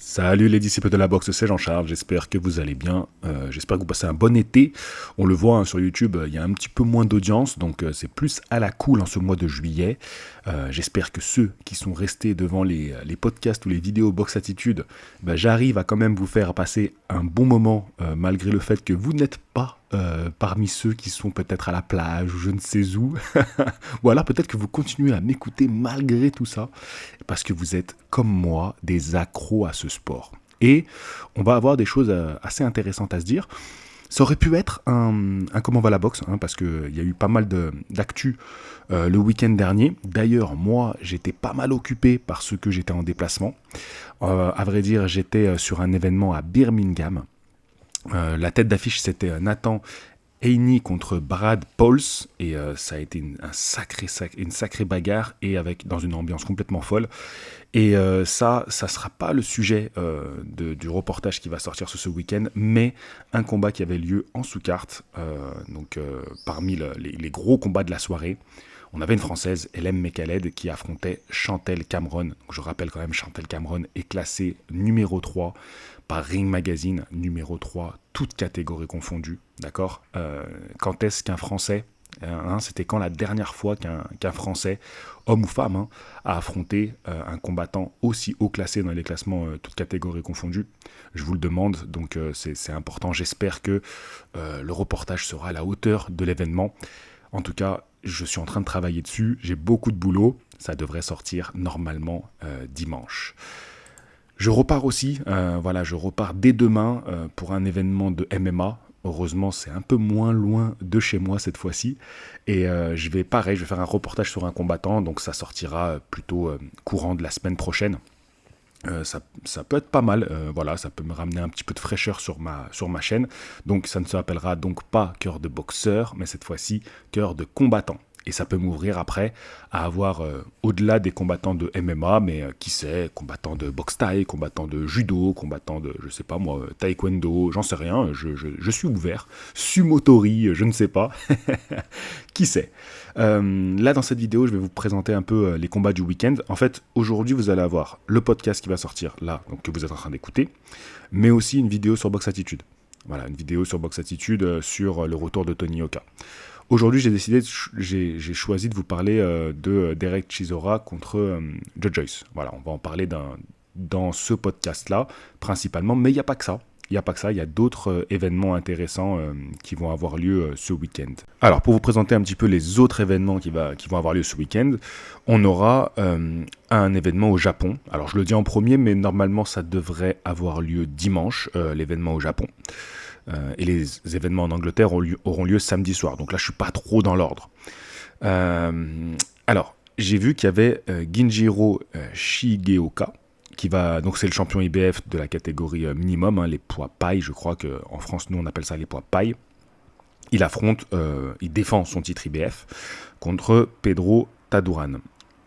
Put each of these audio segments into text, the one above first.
Salut les disciples de la boxe, c'est Jean-Charles, j'espère que vous allez bien, j'espère que vous passez un bon été. On le voit sur YouTube, il y a un petit peu moins d'audience, donc c'est plus à la cool en ce mois de juillet. J'espère que ceux qui sont restés devant les podcasts ou les vidéos Box Attitude, j'arrive à quand même vous faire passer un bon moment, malgré le fait que vous n'êtes pas parmi ceux qui sont peut-être à la plage ou je ne sais où. Ou alors peut-être que vous continuez à m'écouter malgré tout ça, parce que vous êtes, comme moi, des accros à ce sport. Et on va avoir des choses assez intéressantes à se dire. Ça aurait pu être un comment va la boxe, parce qu'il y a eu pas mal d'actu le week-end dernier. D'ailleurs, moi, j'étais pas mal occupé parce que j'étais en déplacement. À vrai dire, j'étais sur un événement à Birmingham. La tête d'affiche, c'était Nathan Haney contre Brad Pauls, et ça a été une sacrée bagarre, et dans une ambiance complètement folle. Et ça sera pas le sujet du reportage qui va sortir ce week-end, mais un combat qui avait lieu en sous-carte, parmi les gros combats de la soirée. On avait une Française, Hélène Mekhaled, qui affrontait Chantelle Cameron. Donc, je rappelle quand même, Chantelle Cameron est classée numéro 3 par Ring Magazine, numéro 3, toutes catégories confondues, d'accord. Quand est-ce qu'un Français, c'était quand la dernière fois qu'un Français, homme ou femme, a affronté un combattant aussi haut classé dans les classements, toutes catégories confondues? Je vous le demande, donc c'est important. J'espère que le reportage sera à la hauteur de l'événement. En tout cas, je suis en train de travailler dessus, j'ai beaucoup de boulot, ça devrait sortir normalement dimanche. Je repars aussi, je repars dès demain pour un événement de MMA. Heureusement, c'est un peu moins loin de chez moi cette fois-ci. Et je vais faire un reportage sur un combattant, donc ça sortira plutôt courant de la semaine prochaine. Ça peut être pas mal, ça peut me ramener un petit peu de fraîcheur sur ma chaîne. Donc ça ne s'appellera donc pas cœur de boxeur, mais cette fois-ci cœur de combattant. Et ça peut m'ouvrir après à avoir, au-delà des combattants de MMA, mais qui sait, combattants de boxe thaï, combattants de judo, combattants de, je sais pas moi, taekwondo, j'en sais rien, je suis ouvert. Sumotori, je ne sais pas. Qui sait. Là, dans cette vidéo, je vais vous présenter un peu les combats du week-end. En fait, aujourd'hui, vous allez avoir le podcast qui va sortir là, donc que vous êtes en train d'écouter, mais aussi une vidéo sur Box Attitude. Voilà, une vidéo sur Box Attitude sur le retour de Tony Yoka. Aujourd'hui, j'ai choisi de vous parler de Derek Chisora contre Joe Joyce. Voilà, on va en parler dans ce podcast-là, principalement, mais il n'y a pas que ça. Il y a d'autres événements intéressants qui vont avoir lieu ce week-end. Alors, pour vous présenter un petit peu les autres événements qui vont avoir lieu ce week-end, on aura un événement au Japon. Alors, je le dis en premier, mais normalement, ça devrait avoir lieu dimanche, l'événement au Japon. Et les événements en Angleterre auront lieu samedi soir. Donc là, je ne suis pas trop dans l'ordre. Alors, j'ai vu qu'il y avait Ginjiro Shigeoka, donc c'est le champion IBF de la catégorie minimum, les poids paille. Je crois qu'en France, nous, on appelle ça les poids paille. Il défend son titre IBF contre Pedro Taduran.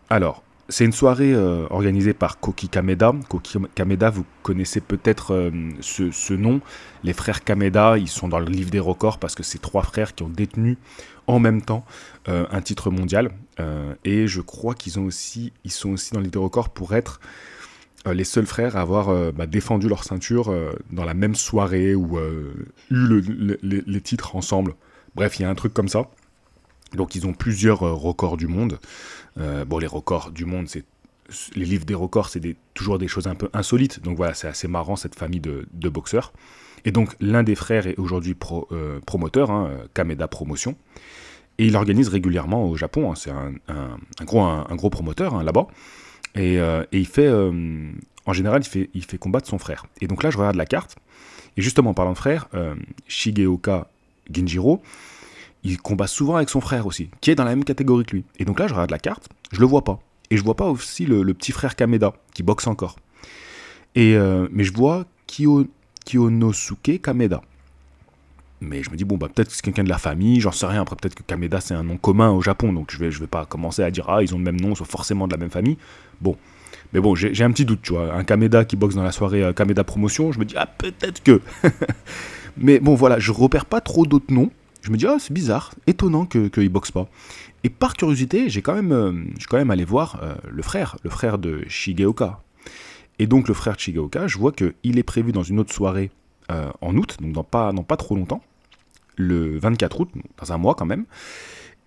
Alors, c'est une soirée organisée par Koki Kameda. Koki Kameda, vous connaissez peut-être ce nom. Les frères Kameda, ils sont dans le livre des records parce que c'est 3 frères qui ont détenu en même temps un titre mondial. Et je crois qu'ils sont aussi dans le livre des records pour être les seuls frères à avoir défendu leur ceinture dans la même soirée ou eu les titres ensemble. Bref, il y a un truc comme ça. Donc ils ont plusieurs records du monde. Les records du monde, les livres des records, c'est toujours des choses un peu insolites. Donc voilà, c'est assez marrant cette famille de boxeurs. Et donc l'un des frères est aujourd'hui promoteur, Kameda Promotion. Et il organise régulièrement au Japon. C'est un gros promoteur là-bas. Et il fait, en général, il fait combattre son frère. Et donc là, je regarde la carte. Et justement, en parlant de frère, Shigeoka Ginjiro, il combat souvent avec son frère aussi, qui est dans la même catégorie que lui. Et donc là, je regarde la carte, je le vois pas. Et je vois pas aussi le petit frère Kameda, qui boxe encore. Mais je vois Kiyonosuke Kameda. Mais je me dis, peut-être que c'est quelqu'un de la famille, j'en sais rien. Après, peut-être que Kameda, c'est un nom commun au Japon, donc je vais pas commencer à dire, ils ont le même nom, ils sont forcément de la même famille. Mais j'ai un petit doute, tu vois. Un Kameda qui boxe dans la soirée Kameda Promotion, je me dis, peut-être que... Mais voilà, je repère pas trop d'autres noms. Je me dis, c'est bizarre, étonnant qu'il boxe pas. Et par curiosité, je suis quand même allé voir le frère de Shigeoka. Et donc le frère Chigaoka, je vois qu'il est prévu dans une autre soirée en août, donc dans pas trop longtemps, le 24 août, dans un mois quand même.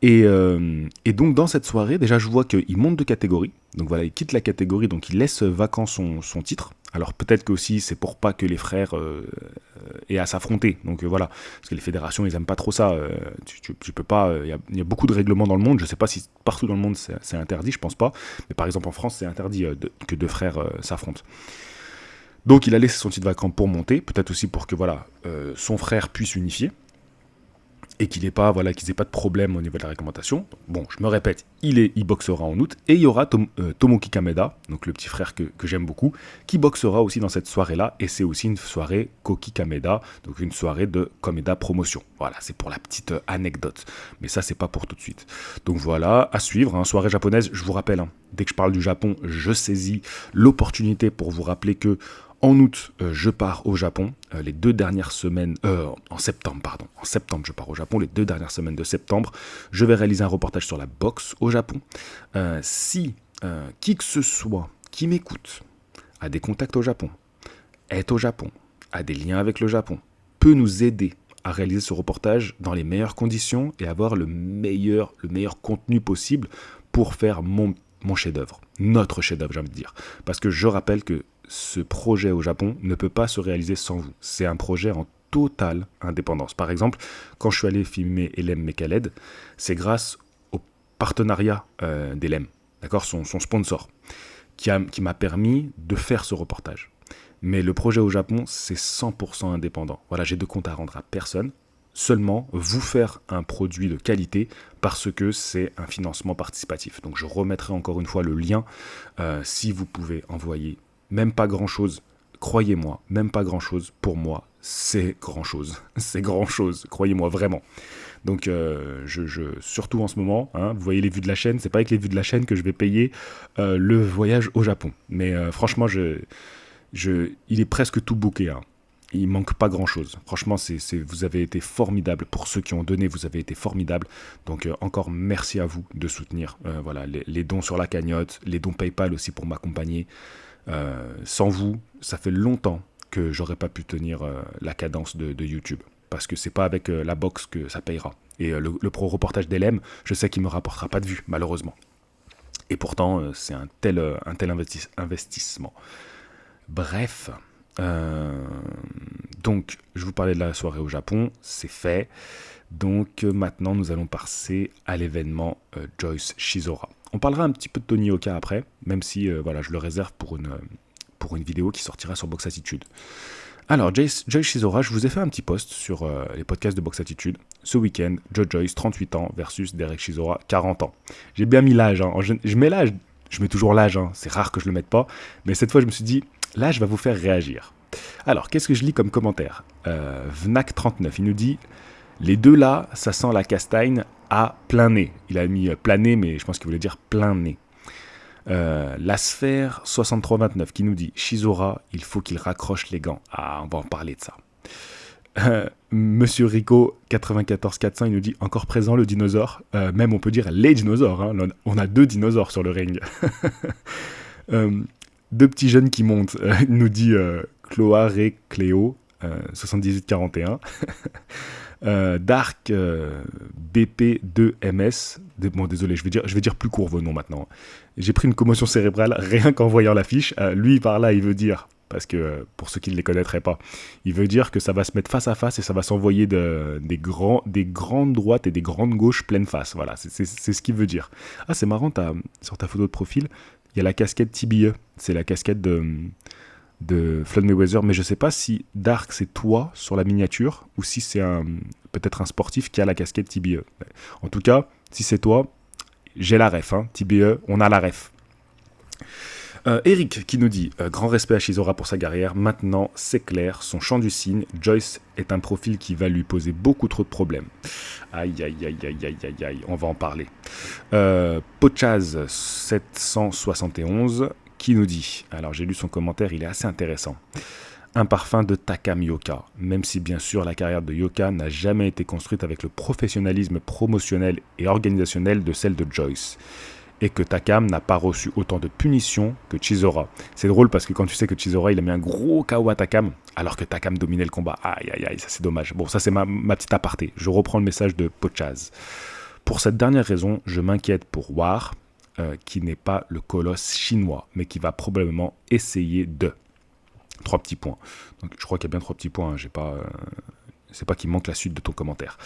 Et donc dans cette soirée, déjà je vois qu'il monte de catégorie. Donc voilà, il quitte la catégorie, donc il laisse vacant son titre. Alors peut-être que aussi c'est pour pas que les frères aient à s'affronter. Donc voilà, parce que les fédérations ils aiment pas trop ça. Tu peux pas. Il y a beaucoup de règlements dans le monde. Je sais pas si partout dans le monde c'est interdit, je pense pas. Mais par exemple en France c'est interdit que deux frères s'affrontent. Donc il a laissé son titre vacant pour monter, peut-être aussi pour que voilà son frère puisse unifier. Et qu'ils n'aient pas de problème au niveau de la réglementation. Bon, je me répète, il boxera en août, et il y aura Tomoki Kameda, donc le petit frère que j'aime beaucoup, qui boxera aussi dans cette soirée-là, et c'est aussi une soirée Koki Kameda, donc une soirée de Kameda Promotion. Voilà, c'est pour la petite anecdote, mais ça c'est pas pour tout de suite. Donc voilà, à suivre, hein, soirée japonaise, je vous rappelle, hein, dès que je parle du Japon, je saisis l'opportunité pour vous rappeler que en août, je pars au Japon, les 2 dernières semaines, en septembre, je pars au Japon, les 2 dernières semaines de septembre, je vais réaliser un reportage sur la boxe au Japon. Si qui que ce soit qui m'écoute a des contacts au Japon, est au Japon, a des liens avec le Japon, peut nous aider à réaliser ce reportage dans les meilleures conditions et avoir le meilleur contenu possible pour faire mon chef-d'œuvre, notre chef-d'œuvre, j'ai envie de dire. Parce que je rappelle que ce projet au Japon ne peut pas se réaliser sans vous. C'est un projet en totale indépendance. Par exemple, quand je suis allé filmer Elem Mekaled, c'est grâce au partenariat d'Elem, d'accord, son sponsor, qui m'a permis de faire ce reportage. Mais le projet au Japon, c'est 100% indépendant. Voilà, j'ai de compte à rendre à personne, seulement vous faire un produit de qualité parce que c'est un financement participatif. Donc je remettrai encore une fois le lien si vous pouvez envoyer. Même pas grand-chose, croyez-moi, même pas grand-chose, pour moi, c'est grand-chose. C'est grand-chose, croyez-moi, vraiment. Donc, surtout en ce moment, hein, vous voyez les vues de la chaîne, c'est pas avec les vues de la chaîne que je vais payer le voyage au Japon. Mais franchement, il est presque tout booké. Hein. Il manque pas grand-chose. Franchement, vous avez été formidables. Pour ceux qui ont donné, vous avez été formidables. Donc, encore merci à vous de soutenir voilà, les dons sur la cagnotte, les dons PayPal aussi pour m'accompagner. Sans vous, ça fait longtemps que j'aurais pas pu tenir la cadence de YouTube. Parce que c'est pas avec la boxe que ça payera. Et le pro-reportage d'Elem, je sais qu'il me rapportera pas de vues, malheureusement. Et pourtant, c'est un tel investissement. Bref. Donc, je vous parlais de la soirée au Japon, c'est fait. Donc, maintenant, nous allons passer à l'événement Joyce Chisora. On parlera un petit peu de Tony Yoka après, même si voilà, je le réserve pour une vidéo qui sortira sur Box Attitude. Alors, Joyce Chisora, je vous ai fait un petit post sur les podcasts de Box Attitude. Ce week-end, Joyce, 38 ans, versus Derek Chisora, 40 ans. J'ai bien mis l'âge. Hein. Je mets l'âge, je mets toujours l'âge. Hein. C'est rare que je le mette pas. Mais cette fois, je me suis dit, l'âge va vous faire réagir. Alors, qu'est-ce que je lis comme commentaire Vnac39, il nous dit... Les deux là, ça sent la castagne à plein nez. Il a mis plein nez, mais je pense qu'il voulait dire plein nez. La sphère 6329 qui nous dit Chisora, il faut qu'il raccroche les gants. Ah, on va en parler de ça. Monsieur Rico 94400, il nous dit encore présent le dinosaure. Même on peut dire les dinosaures. Hein. On a 2 dinosaures sur le ring. 2 petits jeunes qui montent. Il nous dit Chloé Cléo 7841. Dark BP2MS. Bon, désolé, je vais dire plus court vos noms maintenant. J'ai pris une commotion cérébrale rien qu'en voyant l'affiche. Lui, par là, il veut dire, parce que pour ceux qui ne les connaîtraient pas, il veut dire que ça va se mettre face à face et ça va s'envoyer des grandes droites et des grandes gauches pleine face. Voilà, c'est ce qu'il veut dire. Ah, c'est marrant, sur ta photo de profil, il y a la casquette TBE. C'est la casquette de Floyd Mayweather, mais je sais pas si Dark c'est toi sur la miniature ou si c'est peut-être un sportif qui a la casquette TBE. En tout cas, si c'est toi, j'ai la ref, hein, TBE, on a la ref. Eric qui nous dit grand respect à Chisora pour sa carrière, maintenant c'est clair, son chant du cygne, Joyce est un profil qui va lui poser beaucoup trop de problèmes. Aïe, on va en parler. Pochaz 771 qui nous dit, alors j'ai lu son commentaire, il est assez intéressant. Un parfum de Takam Yoka, même si bien sûr la carrière de Yoka n'a jamais été construite avec le professionnalisme promotionnel et organisationnel de celle de Joyce. et que Takam n'a pas reçu autant de punitions que Chisora. C'est drôle parce que quand tu sais que Chisora il a mis un gros KO à Takam alors que Takam dominait le combat, aïe aïe aïe, ça c'est dommage. Bon, ça c'est ma petite aparté, je reprends le message de Pochaz. Pour cette dernière raison, je m'inquiète pour War, qui n'est pas le colosse chinois, mais qui va probablement essayer de... 3 petits points. Donc, je crois qu'il y a bien 3 petits points, hein. C'est pas qu'il manque la suite de ton commentaire.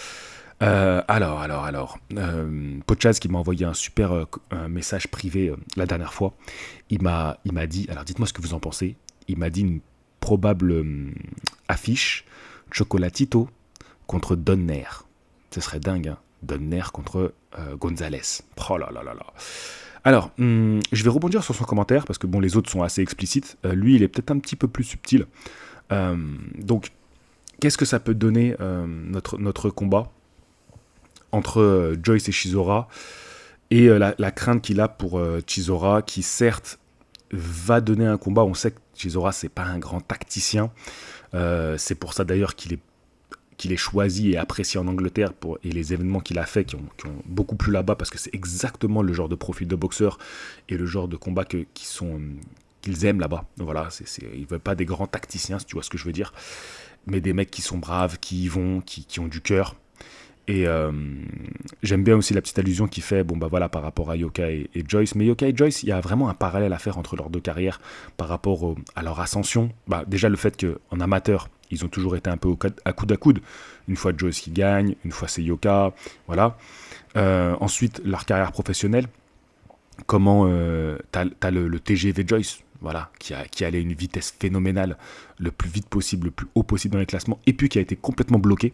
Alors, Pochaz qui m'a envoyé un super un message privé la dernière fois, il m'a dit, alors dites-moi ce que vous en pensez, il m'a dit une probable affiche Chocolatito contre Donner. Ce serait dingue, hein. Donner contre Gonzalez. Oh là là là là. Alors, je vais rebondir sur son commentaire, parce que bon, les autres sont assez explicites. Lui, il est peut-être un petit peu plus subtil. Donc, qu'est-ce que ça peut donner notre combat entre Joyce et Chisora, et la crainte qu'il a pour Chisora, qui certes va donner un combat. On sait que Chisora, c'est pas un grand tacticien. C'est pour ça d'ailleurs qu'il est choisi et apprécié en Angleterre et les événements qu'il a fait qui ont beaucoup plu là-bas, parce que c'est exactement le genre de profil de boxeur et le genre de combat qu'ils aiment là-bas. Voilà, ils ne veulent pas des grands tacticiens, si tu vois ce que je veux dire, mais des mecs qui sont braves, qui y vont, qui ont du cœur. Et j'aime bien aussi la petite allusion qu'il fait par rapport à Yoka et Joyce. Mais Yoka et Joyce, il y a vraiment un parallèle à faire entre leurs deux carrières par rapport à leur ascension. Déjà le fait qu'en amateur, ils ont toujours été un peu à coude à coude. Une fois Joyce qui gagne, une fois c'est Yoka. Voilà. Ensuite, leur carrière professionnelle. Comment t'as le TGV Joyce, voilà, qui allait à une vitesse phénoménale, le plus vite possible, le plus haut possible dans les classements, et puis qui a été complètement bloqué.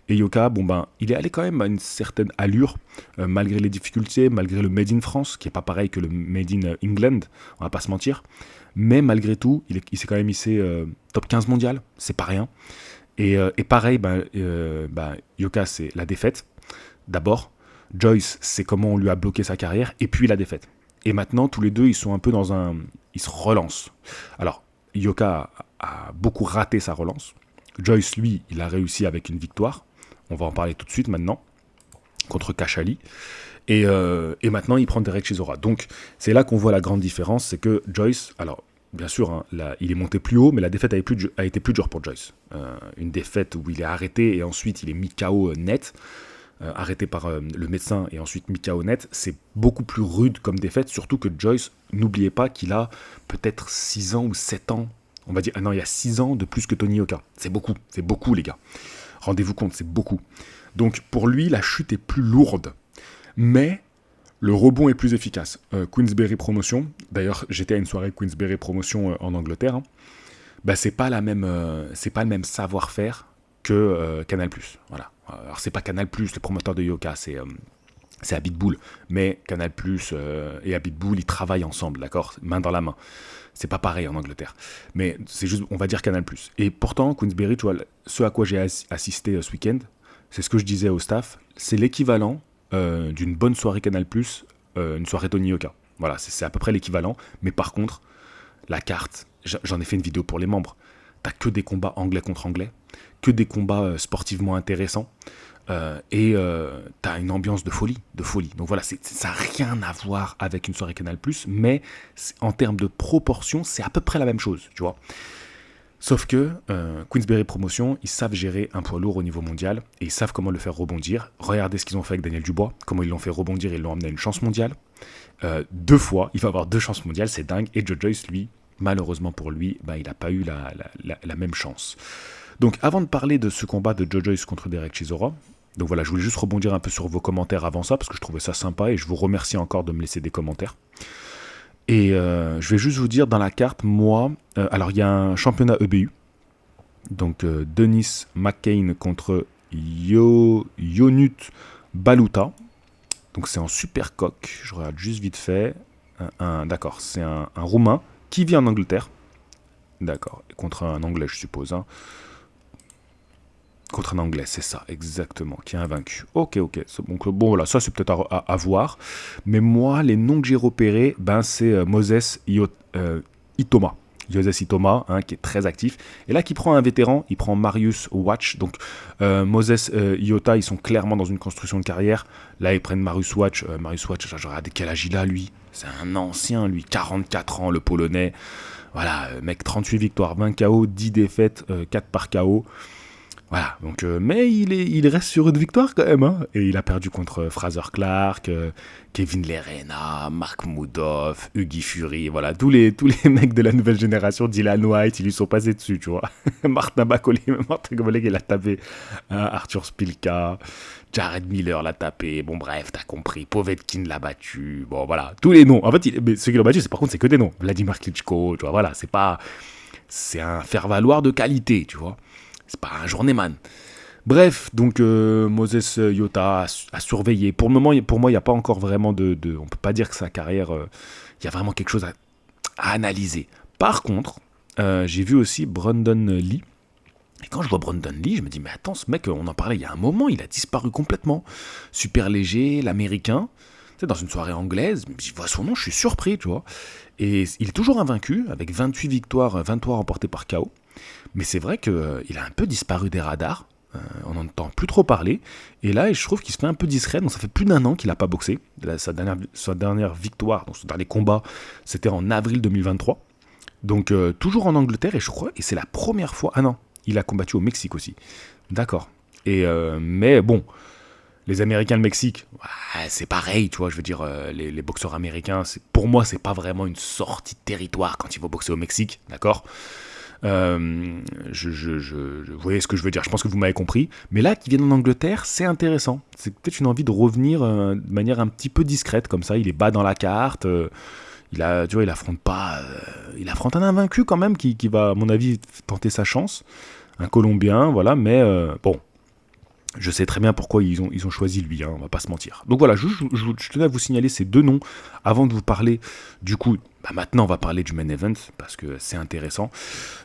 Et Yoka, il est allé quand même à une certaine allure, malgré les difficultés, malgré le Made in France, qui n'est pas pareil que le Made in England, on va pas se mentir. Mais malgré tout, il s'est quand même hissé top 15 mondial, c'est pas rien. Et pareil, Yoka, c'est la défaite, d'abord. Joyce, c'est comment on lui a bloqué sa carrière, et puis la défaite. Et maintenant, tous les deux, ils sont un peu ils se relancent. Alors, Yoka a beaucoup raté sa relance. Joyce, lui, il a réussi avec une victoire. On va en parler tout de suite maintenant, contre Khachali. Et maintenant, il prend Derek Chisora. Donc, c'est là qu'on voit la grande différence, c'est que Joyce, alors, bien sûr, hein, il est monté plus haut, mais la défaite a été plus dure pour Joyce. Une défaite où il est arrêté, et ensuite, il est mis KO net. Arrêté par le médecin et ensuite mis KO net, c'est beaucoup plus rude comme défaite, surtout que Joyce, n'oubliez pas qu'il a peut-être 6 ans ou 7 ans, on va dire, il y a 6 ans de plus que Tony Yoka. C'est beaucoup les gars. Rendez-vous compte, c'est beaucoup. Donc pour lui, la chute est plus lourde, mais le rebond est plus efficace. Queensberry Promotion, d'ailleurs j'étais à une soirée Queensberry Promotion en Angleterre, hein. C'est pas le même savoir-faire que Canal+. Voilà. Alors c'est pas Canal+, le promoteur de Yoka, c'est Habit Bull, mais Canal+, et Habit Bull, ils travaillent ensemble, d'accord, main dans la main. C'est pas pareil en Angleterre, mais c'est juste, on va dire Canal+. Et pourtant, Queensberry, tu vois, ce à quoi j'ai assisté ce week-end, c'est ce que je disais au staff, c'est l'équivalent d'une bonne soirée Canal+, une soirée Tony Yoka. Voilà, c'est à peu près l'équivalent, mais par contre, la carte, j'en ai fait une vidéo pour les membres, t'as que des combats anglais contre anglais, que des combats sportivement intéressants, et t'as une ambiance de folie. Donc voilà, ça n'a rien à voir avec une soirée Canal+, mais en termes de proportion, c'est à peu près la même chose, tu vois. Sauf que Queensberry Promotion, ils savent gérer un poids lourd au niveau mondial, et ils savent comment le faire rebondir. Regardez ce qu'ils ont fait avec Daniel Dubois, comment ils l'ont fait rebondir, ils l'ont amené à une chance mondiale. 2 fois, il va avoir 2 chances mondiales, c'est dingue. Et Joe Joyce, lui, malheureusement pour lui, il n'a pas eu la même chance. Donc avant de parler de ce combat de Joe Joyce contre Derek Chisora, donc voilà, je voulais juste rebondir un peu sur vos commentaires avant ça, parce que je trouvais ça sympa, et je vous remercie encore de me laisser des commentaires. Et je vais juste vous dire, dans la carte, moi, alors il y a un championnat EBU, donc Denis McCain contre Yonut Baluta, donc c'est en super coq, je regarde juste vite fait, d'accord, c'est un Roumain qui vit en Angleterre, d'accord, contre un Anglais je suppose, hein. Contre un Anglais, c'est ça, exactement, qui est invaincu. Ok, donc bon, voilà, ça c'est peut-être à voir. Mais moi, les noms que j'ai repérés, c'est Moses Itoma. Yosesi Thomas, qui est très actif. Et là, qui prend un vétéran, il prend Marius Watch. Donc, Moses Iota, ils sont clairement dans une construction de carrière. Là, ils prennent Marius Watch. Marius Watch, je regarde quel âge il a, lui. C'est un ancien, lui, 44 ans, le Polonais. Voilà, mec, 38 victoires, 20 KO, 10 défaites, 4 par KO. Voilà, donc, mais il reste sur une victoire quand même. Et il a perdu contre Fraser Clark, Kevin Lerena, Mark Mudoff, Huggy Fury. Voilà, tous les mecs de la nouvelle génération, Dylan White, ils lui sont passés dessus, tu vois. Martin Bakole, il a tapé. Arthur Spilka, Jared Miller l'a tapé. Bon, bref, t'as compris. Povetkin l'a battu. Bon, voilà, tous les noms. En fait, mais ceux qui l'ont battu, par contre, c'est que des noms. Vladimir Klitschko, tu vois, voilà, c'est un faire-valoir de qualité, tu vois. C'est pas un journeyman. Bref, donc Moses Iota a surveillé. Pour le moment, pour moi, il n'y a pas encore vraiment de... On peut pas dire que sa carrière... Il y a vraiment quelque chose à analyser. Par contre, j'ai vu aussi Brandon Lee. Et quand je vois Brandon Lee, je me dis, mais attends, ce mec, on en parlait il y a un moment, il a disparu complètement. Super léger, l'américain. Tu sais, dans une soirée anglaise, je vois son nom, je suis surpris, tu vois. Et il est toujours invaincu, avec 28 victoires, 23 remportées par KO. Mais c'est vrai qu'il a un peu disparu des radars. On n'entend plus trop parler. Et là, je trouve qu'il se fait un peu discret. Donc ça fait plus d'un an qu'il n'a pas boxé. Sa dernière victoire, donc son dernier combat, c'était en avril 2023. Donc toujours en Angleterre. Et je crois, et c'est la première fois... Ah non, il a combattu au Mexique aussi. D'accord. Mais bon, les Américains, le Mexique, c'est pareil, tu vois. Je veux dire, les boxeurs américains, pour moi, c'est pas vraiment une sortie de territoire quand ils vont boxer au Mexique. D'accord. Vous voyez ce que je veux dire, je pense que vous m'avez compris. Mais là, qu'ils viennent en Angleterre, c'est intéressant. C'est peut-être une envie de revenir de manière un petit peu discrète, comme ça, il est bas dans la carte. Il affronte pas. Il affronte un invaincu quand même qui va, à mon avis, tenter sa chance. Un Colombien, voilà, mais bon. Je sais très bien pourquoi ils ont choisi lui, on va pas se mentir. Donc voilà, je tenais à vous signaler ces deux noms avant de vous parler. Du coup, maintenant on va parler du main event parce que c'est intéressant.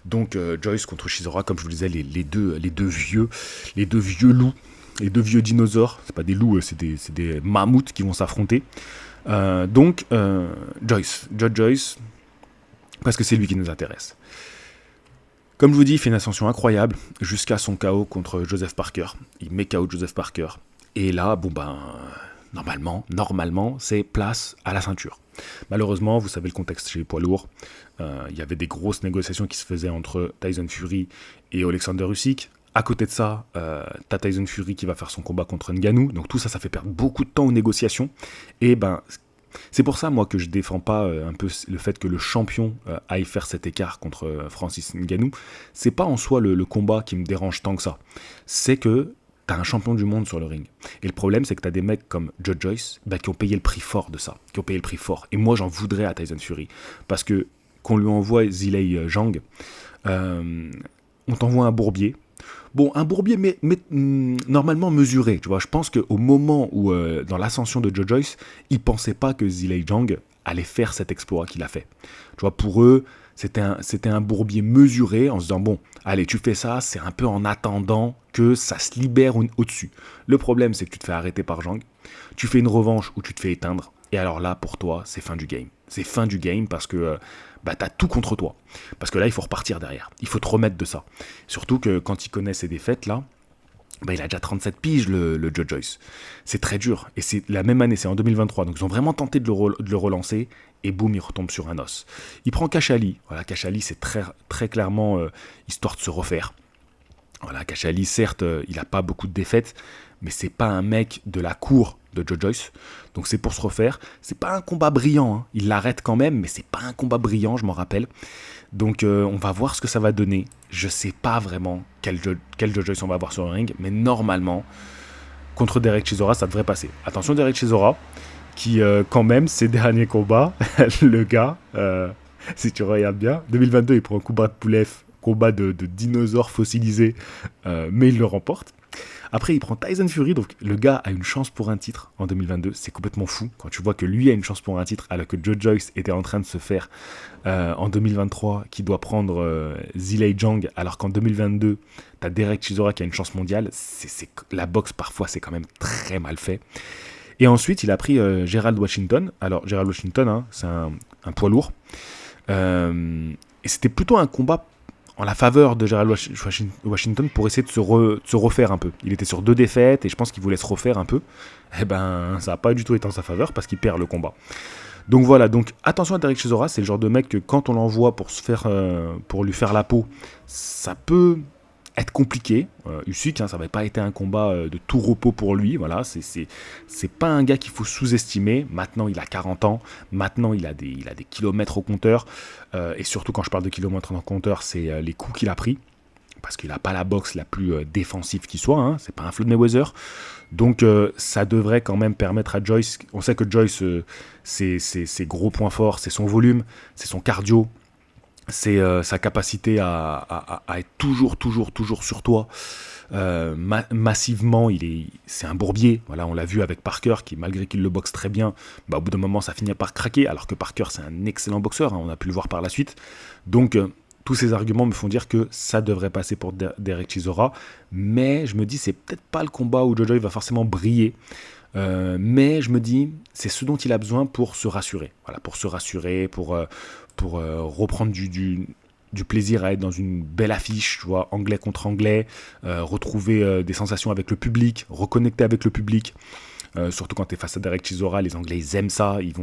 Donc Joyce contre Chisora, comme je vous le disais, les deux vieux loups, les deux vieux dinosaures. C'est pas des loups, c'est des mammouths qui vont s'affronter. Donc Joyce, parce que c'est lui qui nous intéresse. Comme je vous dis, il fait une ascension incroyable jusqu'à son KO contre Joseph Parker. Il met KO Joseph Parker. Et là, normalement, c'est place à la ceinture. Malheureusement, vous savez le contexte chez les poids lourds. Il y avait des grosses négociations qui se faisaient entre Tyson Fury et Alexander Usyk. À côté de ça, t'as Tyson Fury qui va faire son combat contre Ngannou. Donc tout ça, ça fait perdre beaucoup de temps aux négociations. Et c'est pour ça, moi, que je défends pas un peu le fait que le champion aille faire cet écart contre Francis Ngannou. C'est pas en soi le combat qui me dérange tant que ça. C'est que t'as un champion du monde sur le ring. Et le problème, c'est que t'as des mecs comme Joe Joyce qui ont payé le prix fort de ça. Qui ont payé le prix fort. Et moi, j'en voudrais à Tyson Fury. Parce que qu'on lui envoie Zhilei Zhang, on t'envoie un bourbier. Bon, un bourbier, mais normalement mesuré, tu vois. Je pense qu'au moment où, dans l'ascension de Joe Joyce, ils ne pensaient pas que Zhilei Zhang allait faire cet exploit qu'il a fait. Tu vois, pour eux, c'était un bourbier mesuré, en se disant, bon, allez, tu fais ça, c'est un peu en attendant que ça se libère au-dessus. Le problème, c'est que tu te fais arrêter par Zhang, tu fais une revanche où tu te fais éteindre, et alors là, pour toi, c'est fin du game. C'est fin du game parce que... t'as tout contre toi. Parce que là, il faut repartir derrière. Il faut te remettre de ça. Surtout que quand il connaît ses défaites, là, il a déjà 37 piges, le Joe Joyce. C'est très dur. Et c'est la même année, c'est en 2023. Donc, ils ont vraiment tenté de le relancer. Et boum, il retombe sur un os. Il prend Khachali. Voilà, Khachali, c'est très, très clairement histoire de se refaire. Voilà, Khachali, certes, il n'a pas beaucoup de défaites, mais c'est pas un mec de la cour de Joe Joyce. Donc c'est pour se refaire. C'est pas un combat brillant. Il l'arrête quand même, mais c'est pas un combat brillant, je m'en rappelle. Donc on va voir ce que ça va donner. Je sais pas vraiment quel Joe Joyce on va avoir sur le ring, mais normalement, contre Derek Chisora, ça devrait passer. Attention, Derek Chisora, qui quand même, ses derniers combats, le gars, si tu regardes bien, 2022, il prend un combat de dinosaures fossilisés, mais il le remporte. Après, il prend Tyson Fury, donc le gars a une chance pour un titre en 2022. C'est complètement fou quand tu vois que lui a une chance pour un titre, alors que Joe Joyce était en train de se faire en 2023, qui doit prendre Zhilei Zhang, alors qu'en 2022, t'as Derek Chisora qui a une chance mondiale. La boxe, parfois, c'est quand même très mal fait. Et ensuite, il a pris Gerald Washington. Alors, Gerald Washington, c'est un poids lourd. Et c'était plutôt un combat en la faveur de Gerald Washington pour essayer de se refaire un peu. Il était sur 2 défaites et je pense qu'il voulait se refaire un peu. Eh ben, ça n'a pas du tout été en sa faveur parce qu'il perd le combat. Donc voilà, donc attention à Derek Chisora, c'est le genre de mec que quand on l'envoie pour lui faire la peau, ça peut être compliqué. Usyk, ça n'avait pas été un combat de tout repos pour lui. Voilà, c'est pas un gars qu'il faut sous-estimer. Maintenant, il a 40 ans. Maintenant, il a des kilomètres au compteur. Et surtout, quand je parle de kilomètres au compteur, c'est les coups qu'il a pris. Parce qu'il n'a pas la boxe la plus défensive qui soit. Hein. C'est pas un Floyd Mayweather. Donc, ça devrait quand même permettre à Joyce. On sait que Joyce, ses gros points forts, c'est son volume, c'est son cardio. C'est sa capacité à être toujours sur toi. Massivement, c'est un bourbier. Voilà, on l'a vu avec Parker, qui malgré qu'il le boxe très bien, au bout d'un moment, ça finit par craquer, alors que Parker, c'est un excellent boxeur, on a pu le voir par la suite. Donc, tous ces arguments me font dire que ça devrait passer pour Derek Chisora, mais je me dis, c'est peut-être pas le combat où Jojo va forcément briller. Mais je me dis, c'est ce dont il a besoin pour se rassurer. Voilà, pour se rassurer, pour reprendre du plaisir à être dans une belle affiche, tu vois, anglais contre anglais, retrouver des sensations avec le public, reconnecter avec le public. Surtout quand tu es face à Derek Chisora, les Anglais ils aiment ça, ils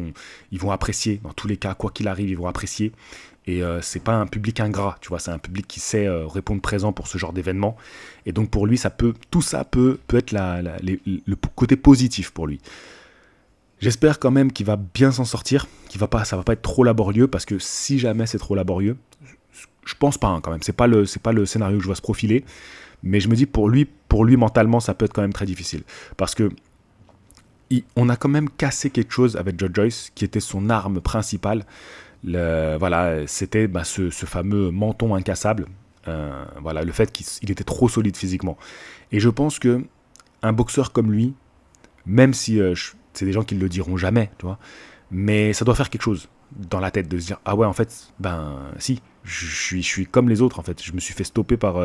vont apprécier, dans tous les cas, quoi qu'il arrive, ils vont apprécier. Et c'est pas un public ingrat, tu vois, c'est un public qui sait répondre présent pour ce genre d'événement. Et donc pour lui, tout ça peut être le côté positif pour lui. J'espère quand même qu'il va bien s'en sortir, ça va pas être trop laborieux, parce que si jamais c'est trop laborieux, je pense pas quand même, c'est pas le scénario que je vois se profiler, mais je me dis pour lui mentalement, ça peut être quand même très difficile. Parce que on a quand même cassé quelque chose avec Joe Joyce, qui était son arme principale. C'était ce fameux menton incassable. Le fait qu'il était trop solide physiquement. Et je pense que un boxeur comme lui, même si c'est des gens qui ne le diront jamais, tu vois, mais ça doit faire quelque chose dans la tête de se dire ah ouais, en fait, si, je suis comme les autres en fait. Je me suis fait stopper par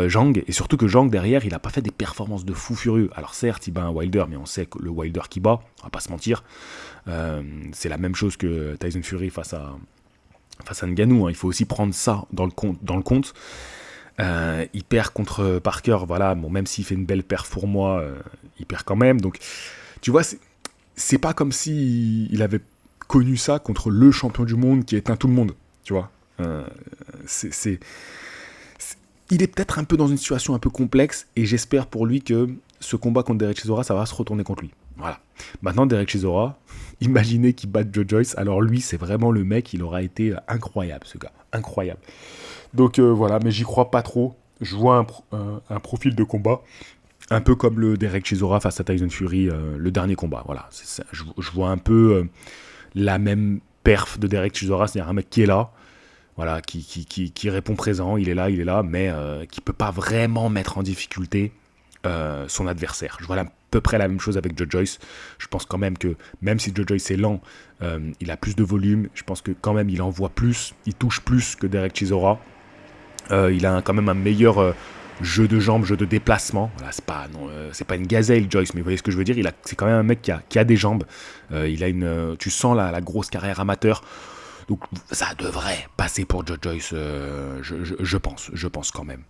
Zhang, et surtout que Zhang derrière il a pas fait des performances de fou furieux. Alors certes il bat un Wilder, mais on sait que le Wilder qui bat, on va pas se mentir, c'est la même chose que Tyson Fury face à Ngannou, hein. Il faut aussi prendre ça dans le compte. Il perd contre Parker, voilà, bon, même s'il fait une belle perf pour moi, il perd quand même. Donc tu vois, c'est pas comme si il avait connu ça contre le champion du monde qui éteint tout le monde, tu vois. Il est peut-être un peu dans une situation un peu complexe, et j'espère pour lui que ce combat contre Derek Chisora, ça va se retourner contre lui. Voilà. Maintenant, Derek Chisora, imaginez qu'il batte Joe Joyce. Alors lui, c'est vraiment le mec, il aura été incroyable, ce gars. Incroyable. Donc voilà, mais j'y crois pas trop. Je vois un profil de combat un peu comme le Derek Chisora face à Tyson Fury, le dernier combat. Voilà. Je vois un peu la même perf de Derek Chisora, c'est-à-dire un mec qui est là, voilà, qui répond présent, il est là, mais qui peut pas vraiment mettre en difficulté son adversaire. Je vois à peu près la même chose avec Joe Joyce. Je pense quand même que, même si Joe Joyce est lent, il a plus de volume. Je pense que quand même il envoie plus, il touche plus que Derek Chisora. Il a quand même un meilleur jeu de jambes, jeu de déplacement. Voilà, c'est pas une gazelle Joyce, mais vous voyez ce que je veux dire. C'est quand même un mec qui a des jambes. Tu sens la grosse carrière amateur. Donc ça devrait passer pour Joe Joyce, je pense quand même.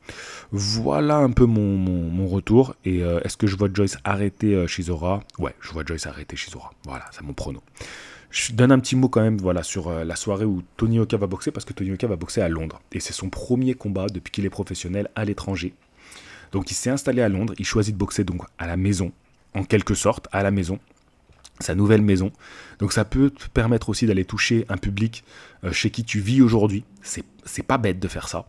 Voilà un peu mon retour. Et est-ce que je vois Joyce arrêter Chisora ? Ouais, je vois Joyce arrêter Chisora. Voilà, c'est mon prono. Je donne un petit mot quand même, voilà, sur la soirée où Tony Yoka va boxer, parce que Tony Yoka va boxer à Londres. Et c'est son premier combat depuis qu'il est professionnel à l'étranger. Donc il s'est installé à Londres, il choisit de boxer donc à la maison, en quelque sorte, à la maison. Sa nouvelle maison. Donc ça peut te permettre aussi d'aller toucher un public chez qui tu vis aujourd'hui. C'est pas bête de faire ça.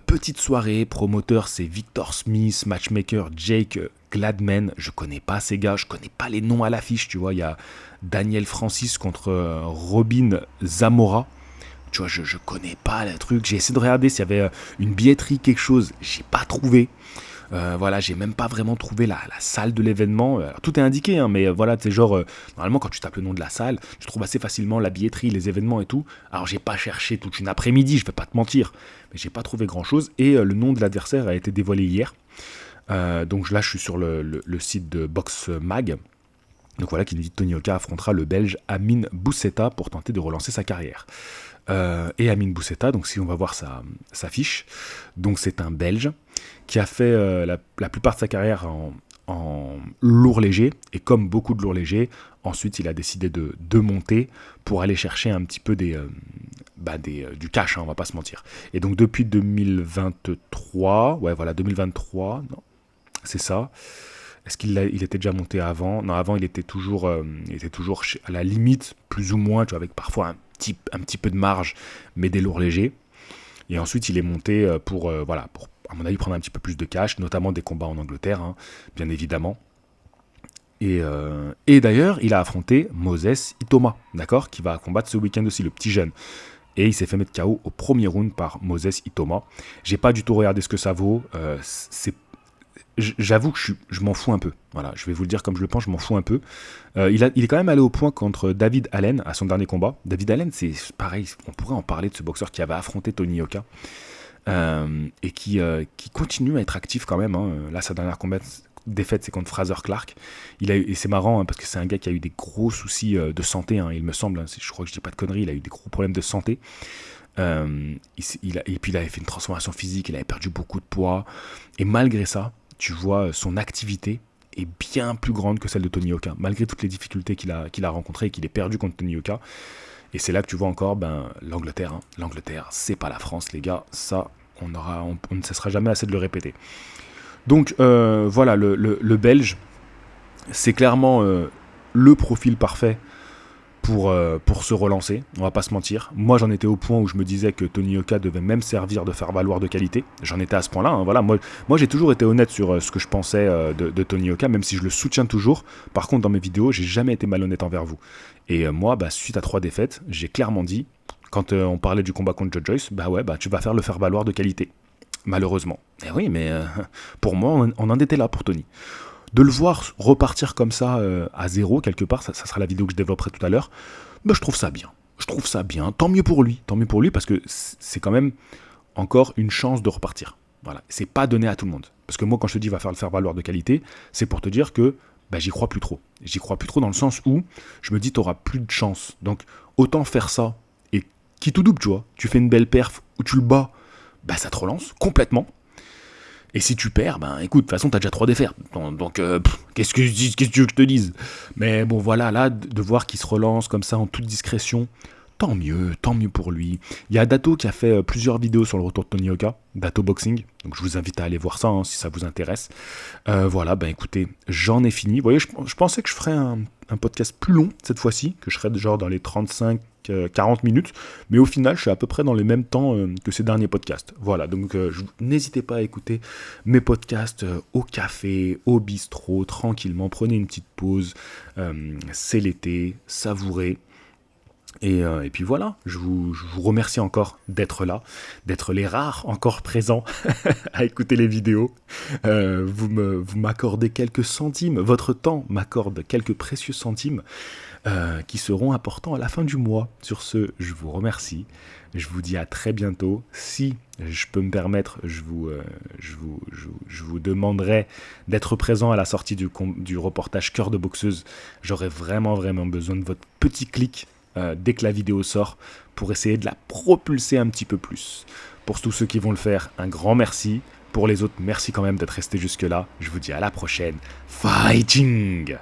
Petite soirée, promoteur c'est Victor Smith, matchmaker Jake Gladman. Je connais pas ces gars, je connais pas les noms à l'affiche, tu vois. Il y a Daniel Francis contre Robin Zamora. Tu vois, je connais pas le truc. J'ai essayé de regarder s'il y avait une billetterie, quelque chose. J'ai pas trouvé. Voilà, j'ai même pas vraiment trouvé la salle de l'événement. Tout est indiqué, hein, mais voilà, c'est genre, normalement, quand tu tapes le nom de la salle, tu trouves assez facilement la billetterie, les événements et tout. Alors, j'ai pas cherché toute une après-midi, je vais pas te mentir, mais j'ai pas trouvé grand-chose. Et le nom de l'adversaire a été dévoilé hier. Donc là, je suis sur le site de Box Mag. Donc voilà, qui nous dit que Tony Yoka affrontera le Belge Amin Boussetta pour tenter de relancer sa carrière. et Amine Bousseta. Donc si on va voir sa fiche, donc c'est un Belge qui a fait la plupart de sa carrière en lourd léger, et comme beaucoup de lourds légers, ensuite il a décidé de monter pour aller chercher un petit peu du cash, hein, on va pas se mentir. Et donc depuis 2023, 2023, non, c'est ça. Est-ce il était déjà monté avant? Non, avant il était toujours à la limite, plus ou moins, tu vois, avec parfois un petit peu de marge, mais des lourds légers. Et ensuite il est monté pour à mon avis prendre un petit peu plus de cash, notamment des combats en Angleterre, hein, bien évidemment. Et d'ailleurs, il a affronté Moses Itoma, d'accord, qui va combattre ce week-end aussi, le petit jeune. Et il s'est fait mettre KO au premier round par Moses Itoma. J'ai pas du tout regardé ce que ça vaut. J'avoue que je m'en fous un peu. Voilà, je vais vous le dire comme je le pense, je m'en fous un peu. Il est quand même allé au point contre David Allen à son dernier combat. David Allen, c'est pareil, on pourrait en parler de ce boxeur qui avait affronté Tony Yoka. Et qui continue à être actif quand même, hein. Là, sa dernière défaite, c'est contre Frazer Clark. Et c'est marrant, hein, parce que c'est un gars qui a eu des gros soucis de santé, hein, il me semble, hein, je crois que je dis pas de conneries, il a eu des gros problèmes de santé. Et puis il avait fait une transformation physique, il avait perdu beaucoup de poids, et malgré ça, tu vois, son activité est bien plus grande que celle de Tony Yoka, malgré toutes les difficultés qu'il a rencontrées et qu'il ait perdu contre Tony Yoka. Et c'est là que tu vois encore l'Angleterre. Hein. L'Angleterre, c'est pas la France, les gars. Ça, on ne cessera jamais assez de le répéter. Donc voilà, le Belge, c'est clairement le profil parfait pour se relancer. On va pas se mentir. Moi, j'en étais au point où je me disais que Tony Yoka devait même servir de faire valoir de qualité. J'en étais à ce point-là. Hein. Voilà, moi, j'ai toujours été honnête sur ce que je pensais de Tony Yoka, même si je le soutiens toujours. Par contre, dans mes vidéos, j'ai jamais été malhonnête envers vous. Et moi, suite à 3 défaites, j'ai clairement dit, quand on parlait du combat contre Joe Joyce, tu vas faire le faire valoir de qualité. Malheureusement. Et oui, mais pour moi, on en était là pour Tony. De le voir repartir comme ça à zéro, quelque part, ça sera la vidéo que je développerai tout à l'heure, je trouve ça bien. Je trouve ça bien. Tant mieux pour lui, parce que c'est quand même encore une chance de repartir. Voilà. C'est pas donné à tout le monde. Parce que moi, quand je te dis va faire le faire valoir de qualité, c'est pour te dire que j'y crois plus trop. J'y crois plus trop dans le sens où je me dis t'auras plus de chance. Donc autant faire ça et qui tout double, tu vois. Tu fais une belle perf ou tu le bats, ça te relance complètement. Et si tu perds, écoute, de toute façon, t'as déjà 3 défaites. Donc, qu'est-ce que tu veux que je te dise? Mais bon, voilà, là, de voir qu'il se relance comme ça en toute discrétion, tant mieux pour lui. Il y a Dato qui a fait plusieurs vidéos sur le retour de Tony Yoka, Dato Boxing. Donc, je vous invite à aller voir ça, hein, si ça vous intéresse. Voilà, écoutez, j'en ai fini. Vous voyez, je pensais que je ferais un podcast plus long cette fois-ci, que je serais genre dans les 35-40 minutes, mais au final je suis à peu près dans les mêmes temps que ces derniers podcasts. Voilà, donc n'hésitez pas à écouter mes podcasts au café, au bistrot, tranquillement, prenez une petite pause, c'est l'été, savourez. Et puis voilà, je vous remercie encore d'être là, d'être les rares encore présents à écouter les vidéos. Vous m'accordez quelques centimes, votre temps m'accorde quelques précieux centimes qui seront importants à la fin du mois. Sur ce, je vous remercie. Je vous dis à très bientôt. Si je peux me permettre, je vous demanderai d'être présent à la sortie du reportage Cœur de boxeuse. J'aurai vraiment besoin de votre petit clic dès que la vidéo sort pour essayer de la propulser un petit peu plus. Pour tous ceux qui vont le faire, un grand merci. Pour les autres, merci quand même d'être restés jusque là. Je vous dis à la prochaine. Fighting!